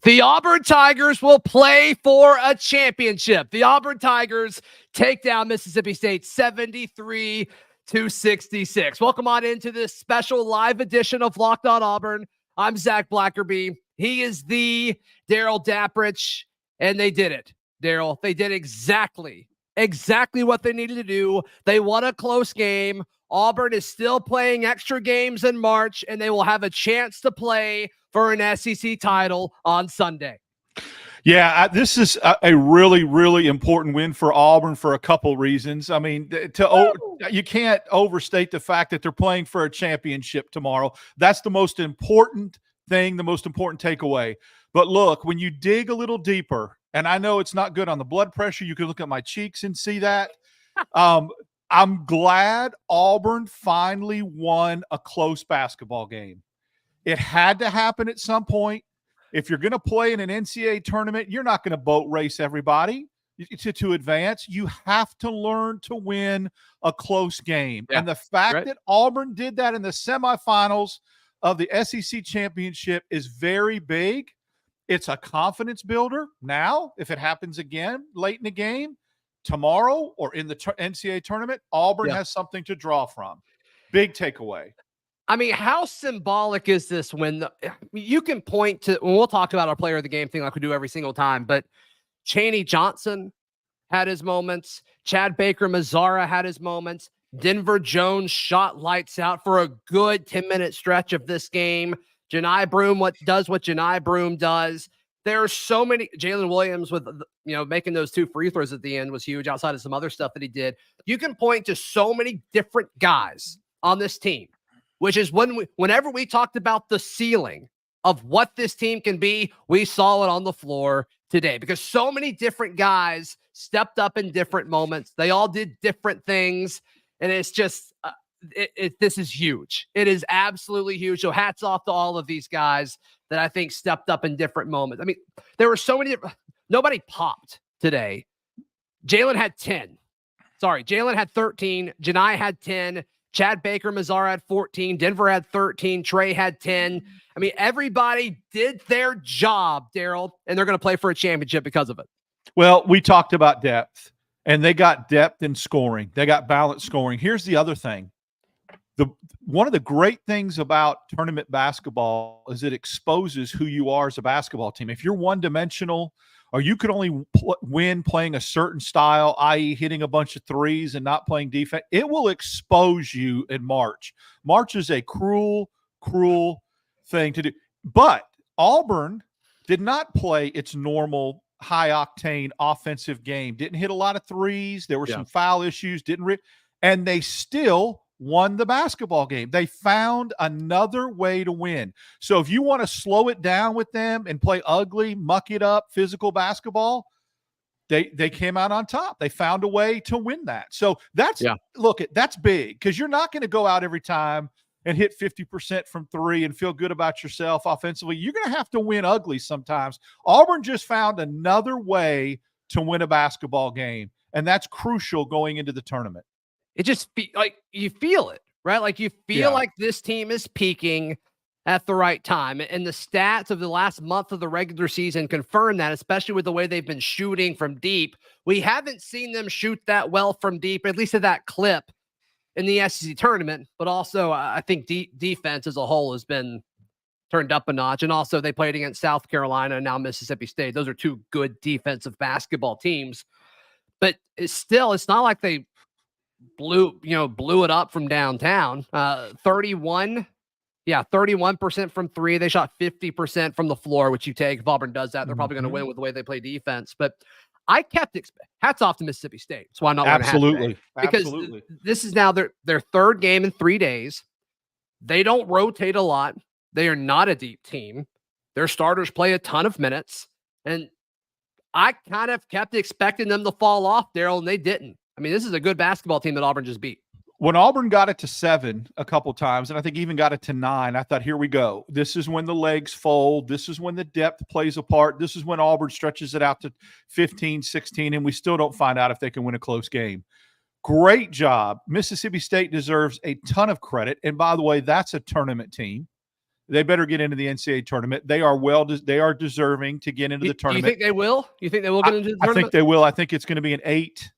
The Auburn Tigers will play for a championship. The Auburn Tigers take down Mississippi State 73-66. Welcome on into this special live edition of Locked On Auburn. I'm Zach Blackerby. He is the Darrell Dapprich, and they did it. Darrell, they did exactly what they needed to do. They won a close game. Auburn is still playing extra games in March, and they will have a chance to play for an SEC title on Sunday. Yeah, this is a really, really important win for Auburn for a couple reasons. I mean, you can't overstate the fact that they're playing for a championship tomorrow. That's the most important thing, the most important takeaway. But look, when you dig a little deeper, and I know it's not good on the blood pressure, you can look at my cheeks and see that. I'm glad Auburn finally won a close basketball game. It had to happen at some point. If you're going to play in an NCAA tournament, you're not going to boat race everybody to advance. You have to learn to win a close game. Yeah, and the fact that Auburn did that in the semifinals of the SEC championship is very big. It's a confidence builder. Now, if it happens again late in the game, tomorrow or in the NCAA tournament, Auburn has something to draw from. Big takeaway. I mean, how symbolic is this when you can point to, when we'll talk about our player of the game thing like we do every single time, but Chaney Johnson had his moments. Chad Baker-Mazara had his moments. Denver Jones shot lights out for a good 10-minute stretch of this game. Janai Broome does what Janai Broome does. There are so many. Jalen Williams with, making those 2 free throws at the end was huge outside of some other stuff that he did. You can point to so many different guys on this team, which is whenever we talked about the ceiling of what this team can be, we saw it on the floor today because so many different guys stepped up in different moments. They all did different things, and it's just this is huge. It is absolutely huge. So hats off to all of these guys that I think stepped up in different moments. I mean, there were so many. Nobody popped today. Jalen had 10. Sorry, Jalen had 13. Janai had 10. Chad Baker-Mazara had 14. Denver had 13. Trey had 10. I mean, everybody did their job, Darrell, and they're going to play for a championship because of it. Well, we talked about depth, and they got depth in scoring. They got balanced scoring. Here's the other thing. One of the great things about tournament basketball is it exposes who you are as a basketball team. If you're one-dimensional or you could only win playing a certain style, i.e. hitting a bunch of threes and not playing defense, it will expose you in March. March is a cruel, cruel thing to do. But Auburn did not play its normal high-octane offensive game. Didn't hit a lot of threes. There were some foul issues. And they still won the basketball game. They found another way to win. So if you want to slow it down with them and play ugly, muck it up, physical basketball, they came out on top. They found a way to win that. So that's big because you're not going to go out every time and hit 50% from 3 and feel good about yourself offensively. You're going to have to win ugly sometimes. Auburn just found another way to win a basketball game, and that's crucial going into the tournament. It just like you feel it, right? Like you feel like this team is peaking at the right time. And the stats of the last month of the regular season confirm that, especially with the way they've been shooting from deep. We haven't seen them shoot that well from deep, at least at that clip in the SEC tournament. But also, I think defense as a whole has been turned up a notch. And also, they played against South Carolina and now Mississippi State. Those are 2 good defensive basketball teams. But it's not like they blew it up from downtown. 31% from 3. They shot 50% from the floor, which you take. If Auburn does that, they're probably going to win with the way they play defense. But I kept hats off to Mississippi State. That's why I'm not absolutely because this is now their 3rd game in 3 days. They don't rotate a lot. They are not a deep team. Their starters play a ton of minutes, and I kind of kept expecting them to fall off, Darrell, and they didn't. I mean, this is a good basketball team that Auburn just beat. When Auburn got it to 7 a couple times, and I think even got it to 9, I thought, here we go. This is when the legs fold. This is when the depth plays a part. This is when Auburn stretches it out to 15, 16, and we still don't find out if they can win a close game. Great job. Mississippi State deserves a ton of credit. And by the way, that's a tournament team. They better get into the NCAA tournament. They are deserving to get into the tournament. You think they will? You think they will get into the tournament? I think they will. I think it's going to be an eight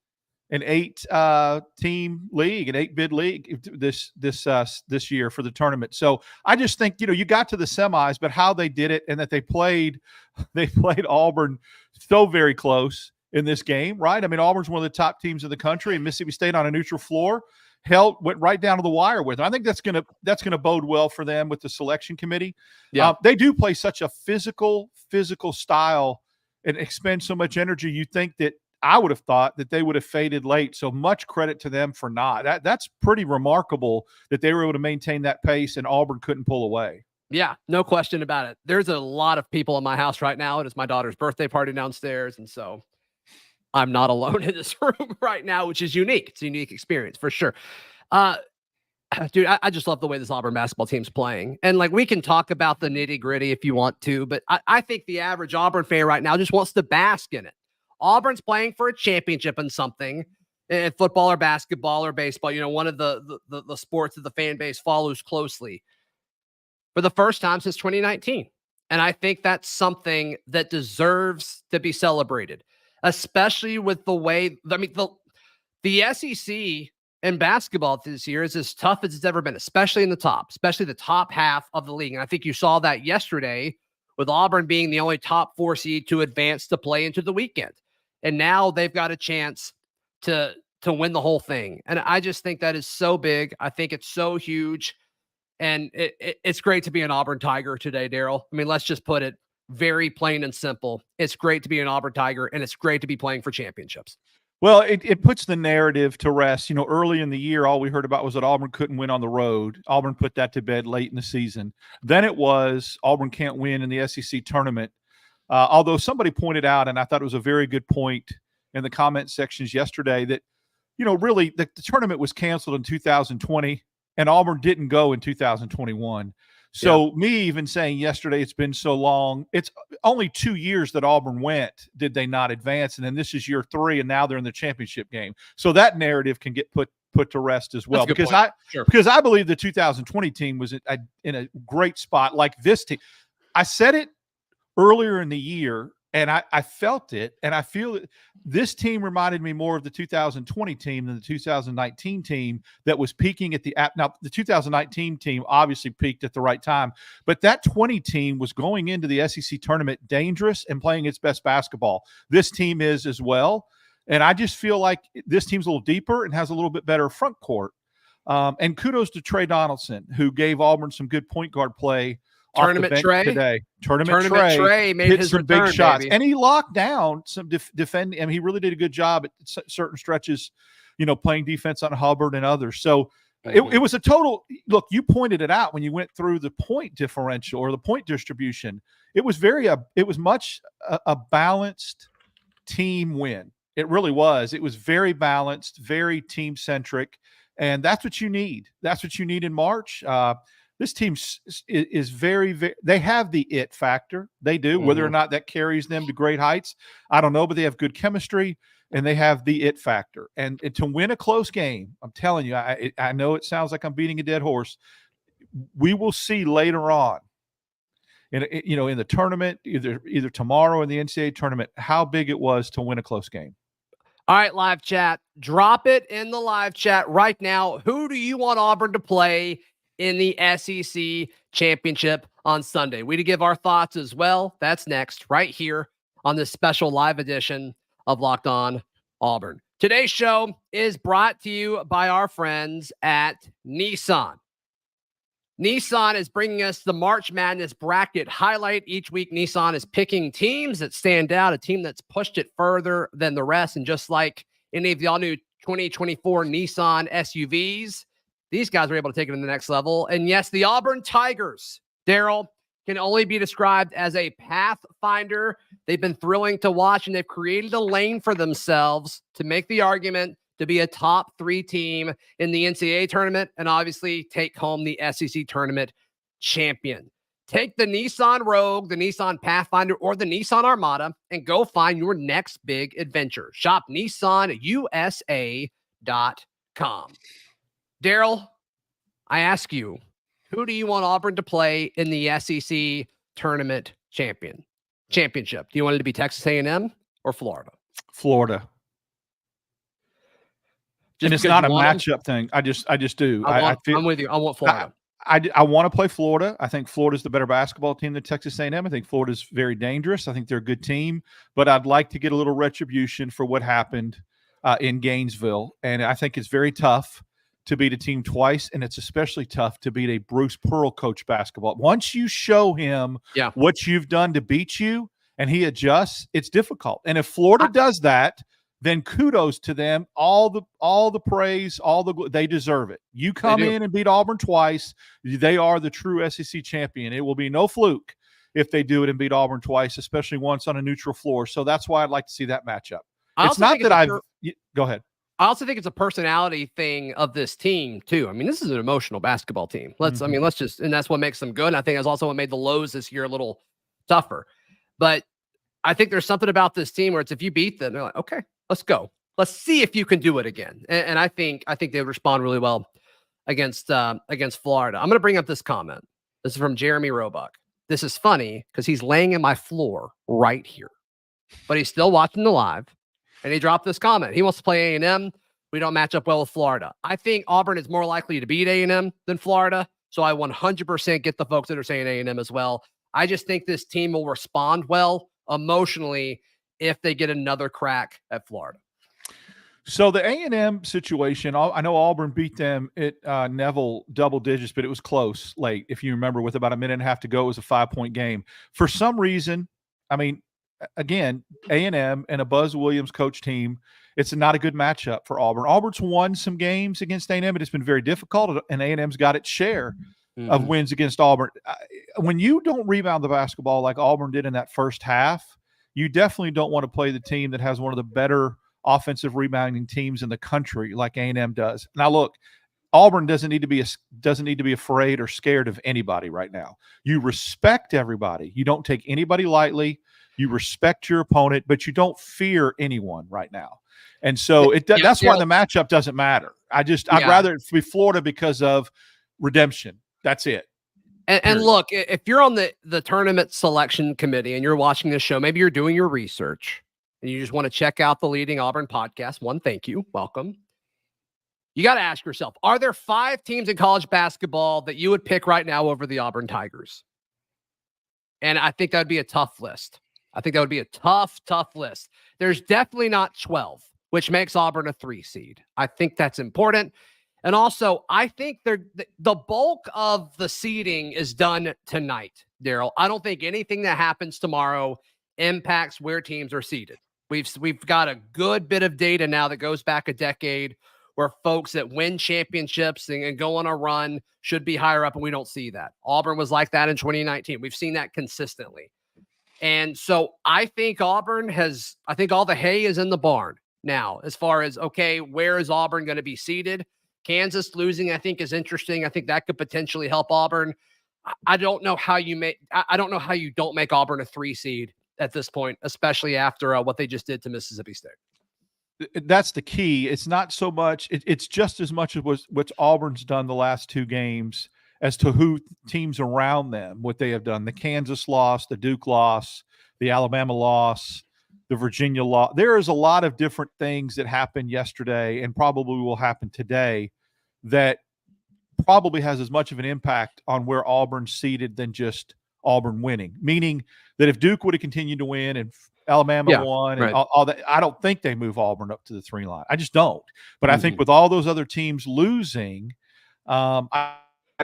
team league, an 8-bid league this year for the tournament. So I just think, you got to the semis, but how they did it and that they played Auburn so very close in this game, right? I mean, Auburn's one of the top teams in the country, and Mississippi State on a neutral floor went right down to the wire with them. I think that's gonna bode well for them with the selection committee. Yeah, they do play such a physical style and expend so much energy. You think that I would have thought that they would have faded late. So much credit to them for not. That's pretty remarkable that they were able to maintain that pace and Auburn couldn't pull away. Yeah, no question about it. There's a lot of people in my house right now. It is my daughter's birthday party downstairs, and so I'm not alone in this room right now, which is unique. It's a unique experience for sure. Dude, I just love the way this Auburn basketball team's playing. And like, we can talk about the nitty gritty if you want to, but I think the average Auburn fan right now just wants to bask in it. Auburn's playing for a championship in something, in football or basketball or baseball, one of the sports that the fan base follows closely for the first time since 2019. And I think that's something that deserves to be celebrated, especially with the way, I mean, the SEC in basketball this year is as tough as it's ever been, especially the top half of the league. And I think you saw that yesterday with Auburn being the only top 4 seed to advance to play into the weekend. And now they've got a chance to win the whole thing. And I just think that is so big. I think it's so huge. And it's great to be an Auburn Tiger today, Darrell. I mean, let's just put it very plain and simple. It's great to be an Auburn Tiger, and it's great to be playing for championships. Well, it puts the narrative to rest. Early in the year, all we heard about was that Auburn couldn't win on the road. Auburn put that to bed late in the season. Then it was Auburn can't win in the SEC tournament. Although somebody pointed out, and I thought it was a very good point in the comment sections yesterday, that, really the tournament was canceled in 2020 and Auburn didn't go in 2021. So me even saying yesterday, it's been so long. It's only 2 years that Auburn went, did they not advance? And then this is year 3, and now they're in the championship game. So that narrative can get put to rest as well. Because I believe the 2020 team was in a great spot like this team. I said it earlier in the year, and I felt it, and I feel that this team reminded me more of the 2020 team than the 2019 team that was peaking at the – now, the 2019 team obviously peaked at the right time, but that 20 team was going into the SEC tournament dangerous and playing its best basketball. This team is as well, and I just feel like this team's a little deeper and has a little bit better front court. And kudos to Trey Donaldson, who gave Auburn some good point guard play Tournament Trey today. Tournament Trey made his some return, big shots, baby. and he locked down some defending. I mean, he really did a good job at certain stretches, playing defense on Hubbard and others. So it was a total look. You pointed it out when you went through the point differential or the point distribution. It was much a balanced team win. It really was. It was very balanced, very team centric, and that's what you need. That's what you need in March. This team is very, very – they have the it factor. They do. Whether or not that carries them to great heights, I don't know, but they have good chemistry, and they have the it factor. And to win a close game, I'm telling you, I know it sounds like I'm beating a dead horse. We will see later on in the tournament, either tomorrow in the NCAA tournament, how big it was to win a close game. All right, live chat. Drop it in the live chat right now. Who do you want Auburn to play in the SEC championship on Sunday? We to give our thoughts as well. That's next, right here on this special live edition of Locked On Auburn. Today's show is brought to you by our friends at Nissan. Nissan is bringing us the March Madness bracket highlight. Each week, Nissan is picking teams that stand out, a team that's pushed it further than the rest. And just like any of the all-new 2024 Nissan SUVs, these guys were able to take it to the next level. And yes, the Auburn Tigers, Darrell, can only be described as a pathfinder. They've been thrilling to watch, and they've created a lane for themselves to make the argument to be a top 3 team in the NCAA tournament and obviously take home the SEC tournament champion. Take the Nissan Rogue, the Nissan Pathfinder, or the Nissan Armada and go find your next big adventure. Shop NissanUSA.com. Darrell, I ask you, Who do you want Auburn to play in the SEC tournament championship? Do you want it to be Texas A&M or Florida? Florida. Just and it's because not you a want matchup thing. I just do. I'm with you. I want Florida. I want to play Florida. I think Florida's the better basketball team than Texas A&M. I think Florida's very dangerous. I think they're a good team, but I'd like to get a little retribution for what happened in Gainesville. And I think it's very tough to beat a team twice, and it's especially tough to beat a Bruce Pearl coach basketball. Once you show him what you've done to beat you and he adjusts, it's difficult. And if Florida does that, then kudos to them. All the praise, they deserve it. You come in and beat Auburn twice, they are the true SEC champion. It will be no fluke if they do it and beat Auburn twice, especially once on a neutral floor. So that's why I'd like to see that matchup. It's not that go ahead. I also think it's a personality thing of this team too. I mean, this is an emotional basketball team. And that's what makes them good. And I think that's also what made the lows this year a little tougher. But I think there's something about this team where it's, if you beat them, they're like, okay, let's go. Let's see if you can do it again. And I think they would respond really well against Florida. I'm going to bring up this comment. This is from Jeremy Roebuck. This is funny because he's laying in my floor right here, but he's still watching the live. And he dropped this comment. He wants to play A&M. We don't match up well with Florida. I think Auburn is more likely to beat A&M than Florida. So I 100% get the folks that are saying A&M as well. I just think this team will respond well emotionally if they get another crack at Florida. So the A&M situation, I know Auburn beat them at Neville double digits, but it was close late. If you remember, with about a minute and a half to go, it was a 5-point game. For some reason, I mean, again, A&M and a Buzz Williams coach team, it's not a good matchup for Auburn. Auburn's won some games against A&M, but it's been very difficult, and A&M's got its share of wins against Auburn. When you don't rebound the basketball like Auburn did in that first half, you definitely don't want to play the team that has one of the better offensive rebounding teams in the country like A&M does. Now, look, Auburn doesn't need to be afraid or scared of anybody right now. You respect everybody. You don't take anybody lightly. You respect your opponent, but you don't fear anyone right now. And so that's why the matchup doesn't matter. I'd rather it be Florida because of redemption. That's it. And look, if you're on the tournament selection committee and you're watching this show, maybe you're doing your research and you just want to check out the Leading Auburn podcast. One, thank you. Welcome. You got to ask yourself, are there 5 teams in college basketball that you would pick right now over the Auburn Tigers? And I think that would be a tough list. I think that would be a tough list. There's definitely not 12, which makes Auburn a 3 seed. I think that's important. And also, I think the bulk of the seeding is done tonight, Darrell. I don't think anything that happens tomorrow impacts where teams are seeded. We've got a good bit of data now that goes back a decade where folks that win championships and go on a run should be higher up, and we don't see that. Auburn was like that in 2019. We've seen that consistently. And so I think all the hay is in the barn now as far as, okay, where is Auburn going to be seated? Kansas losing, I think, is interesting. I think that could potentially help Auburn. I don't know how you don't make Auburn a 3 seed at this point, especially after what they just did to Mississippi State. That's the key. It's not so much, it's just as much as what Auburn's done the last 2 games as to who teams around them, what they have done. The Kansas loss, the Duke loss, the Alabama loss, the Virginia loss. There is a lot of different things that happened yesterday and probably will happen today that probably has as much of an impact on where Auburn's seated than just Auburn winning. Meaning that if Duke would have continued to win and Alabama won and all that, I don't think they move Auburn up to the 3 line. I just don't. But I think with all those other teams losing, I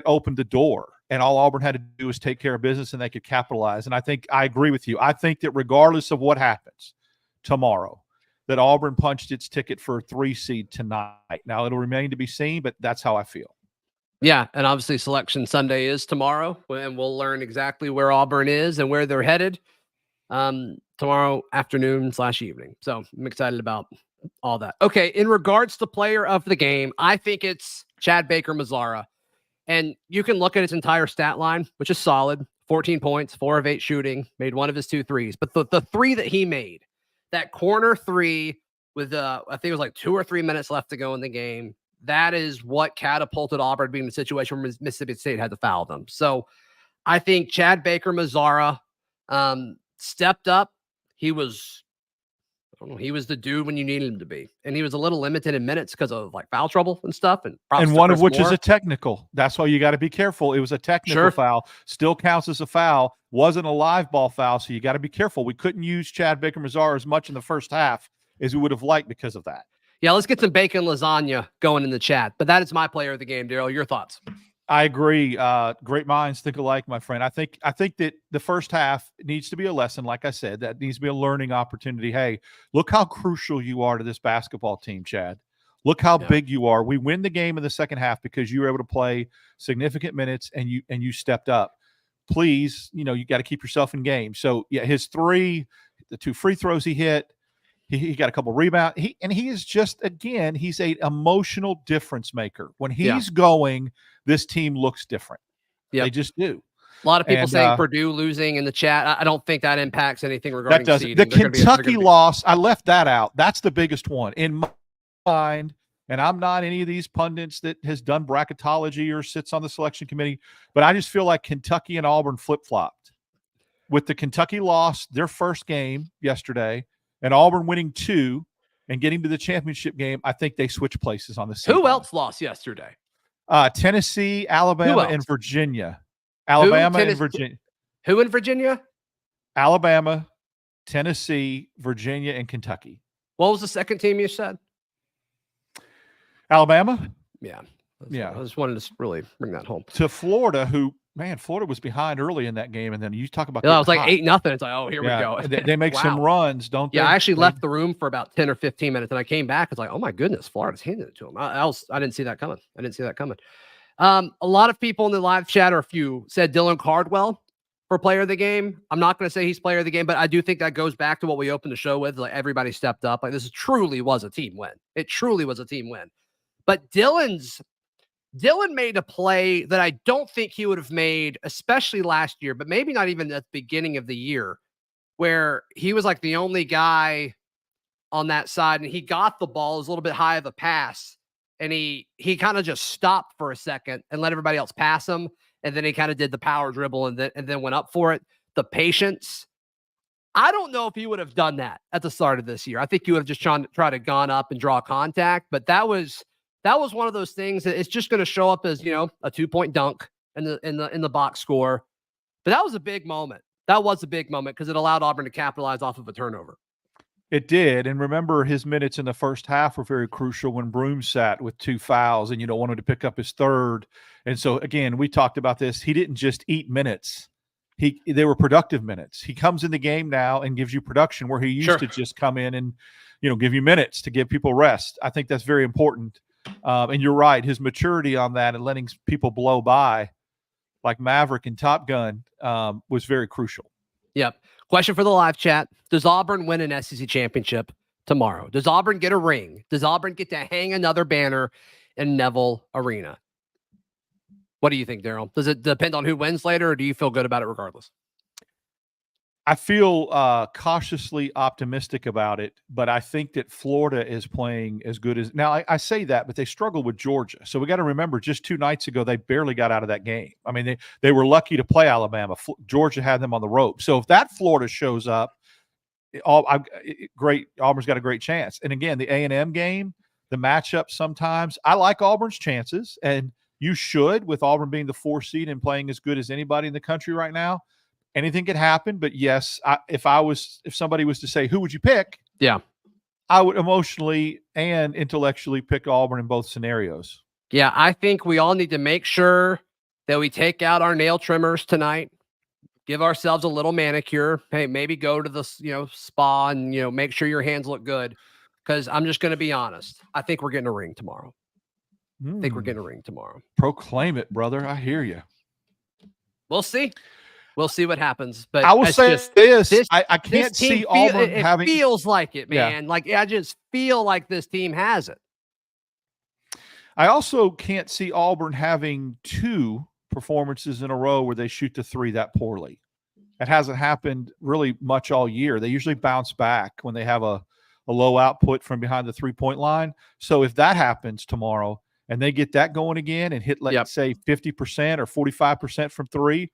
opened the door, and all Auburn had to do was take care of business and they could capitalize. And I agree with you. I think that regardless of what happens tomorrow, that Auburn punched its ticket for a 3 seed tonight. Now it'll remain to be seen, but that's how I feel. Yeah. And obviously Selection Sunday is tomorrow, and we'll learn exactly where Auburn is and where they're headed tomorrow afternoon/evening. So I'm excited about all that. Okay. In regards to player of the game, I think it's Chad Baker-Mazara. And you can look at his entire stat line, which is solid. 14 points, 4 of 8 shooting, made 1 of his 2 threes. But the 3 that he made, that corner 3 with, I think it was like 2 or 3 minutes left to go in the game, that is what catapulted Auburn being in a situation where Mississippi State had to foul them. So I think Chad Baker-Mazara stepped up. He was the dude when you needed him to be. And he was a little limited in minutes because of like foul trouble and stuff. And one of which is a technical. That's why you got to be careful. It was a technical foul. Still counts as a foul. Wasn't a live ball foul, so you got to be careful. We couldn't use Chad Baker-Mazara as much in the first half as we would have liked because of that. Yeah, let's get some bacon lasagna going in the chat. But that is my player of the game, Darrell. Your thoughts? I agree. Great minds think alike, my friend. I think that the first half needs to be a lesson. Like I said, that needs to be a learning opportunity. Hey, look how crucial you are to this basketball team, Chad. Look how big you are. We win the game in the second half because you were able to play significant minutes and you stepped up. Please, you got to keep yourself in game. So yeah, the 2 free throws he hit. He got a couple rebounds. He is just, again, he's an emotional difference maker. When he's going, this team looks different. They just do. A lot of people saying Purdue losing in the chat. I don't think that impacts anything regarding seeding. The Kentucky loss, I left that out. That's the biggest one in my mind. And I'm not any of these pundits that has done bracketology or sits on the selection committee, but I just feel like Kentucky and Auburn flip-flopped. With the Kentucky loss, their first game yesterday, and Auburn winning 2 and getting to the championship game, I think they switch places on the season. Who else lost yesterday? Tennessee, Alabama, and Virginia. Alabama and Virginia. Who in Virginia? Alabama, Tennessee, Virginia, and Kentucky. What was the second team you said? Alabama. Yeah. I just wanted to really bring that home. To Florida, Florida was behind early in that game, and then you talk about it was like 8-0. It's like, oh, here we go. They make some runs, don't they? Yeah, I actually left the room for about 10 or 15 minutes, and I came back. It's like, oh my goodness, Florida's handed it to them. I didn't see that coming. A lot of people in the live chat, or a few, said Dylan Cardwell for player of the game. I'm not going to say he's player of the game, but I do think that goes back to what we opened the show with. Like, everybody stepped up. Like, this truly was a team win. It truly was a team win. But Dylan made a play that I don't think he would have made, especially last year, but maybe not even at the beginning of the year, where he was like the only guy on that side, and he got the ball. It was a little bit high of a pass, and he kind of just stopped for a second and let everybody else pass him, and then he kind of did the power dribble and then went up for it. The patience. I don't know if he would have done that at the start of this year. I think he would have just tried to gone up and draw contact, but that was one of those things that it's just going to show up as, a 2-point dunk in the box score. But that was a big moment. That was a big moment because it allowed Auburn to capitalize off of a turnover. It did. And remember, his minutes in the first half were very crucial when Broom sat with 2 fouls and, wanted to pick up his third. And so, again, we talked about this. He didn't just eat minutes. They were productive minutes. He comes in the game now and gives you production where he used to just come in and, give you minutes to give people rest. I think that's very important. And you're right. His maturity on that and letting people blow by like Maverick and Top Gun was very crucial. Yep. Question for the live chat. Does Auburn win an SEC championship tomorrow? Does Auburn get a ring? Does Auburn get to hang another banner in Neville Arena? What do you think, Darrell? Does it depend on who wins later, or do you feel good about it regardless? I feel cautiously optimistic about it, but I think that Florida is playing as good as – now, I say that, but they struggled with Georgia. So we got to remember, just 2 nights ago, they barely got out of that game. I mean, they were lucky to play Alabama. Georgia had them on the rope. So if that Florida shows up, great. Auburn's got a great chance. And again, the A&M game, the matchup sometimes, I like Auburn's chances, and you should, with Auburn being the 4 seed and playing as good as anybody in the country right now. Anything could happen, but yes, if somebody was to say, who would you pick? Yeah. I would emotionally and intellectually pick Auburn in both scenarios. Yeah, I think we all need to make sure that we take out our nail trimmers tonight, give ourselves a little manicure. Hey, maybe go to the, spa and, make sure your hands look good. Because I'm just going to be honest. I think we're getting a ring tomorrow. Proclaim it, brother. I hear you. We'll see. We'll see what happens. But I will say this. I can't see Auburn having. It feels like it, man. Yeah. I just feel like this team has it. I also can't see Auburn having 2 performances in a row where they shoot the 3 that poorly. It hasn't happened really much all year. They usually bounce back when they have a low output from behind the 3-point line. So if that happens tomorrow, and they get that going again and hit, let's say 50% or 45% from three,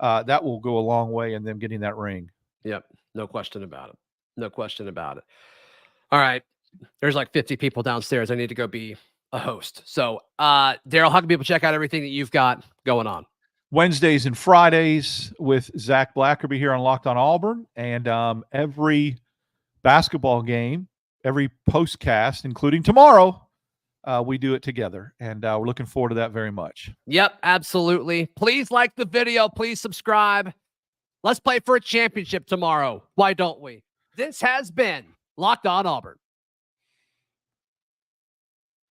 that will go a long way in them getting that ring. Yep. No question about it. No question about it. All right. There's like 50 people downstairs. I need to go be a host. So, Darrell, how can people check out everything that you've got going on? Wednesdays and Fridays with Zach Blackerby here on Locked On Auburn, and every basketball game, every postcast, including tomorrow, we do it together, and we're looking forward to that very much. Yep, absolutely. Please like the video. Please subscribe. Let's play for a championship tomorrow. Why don't we? This has been Locked On Auburn.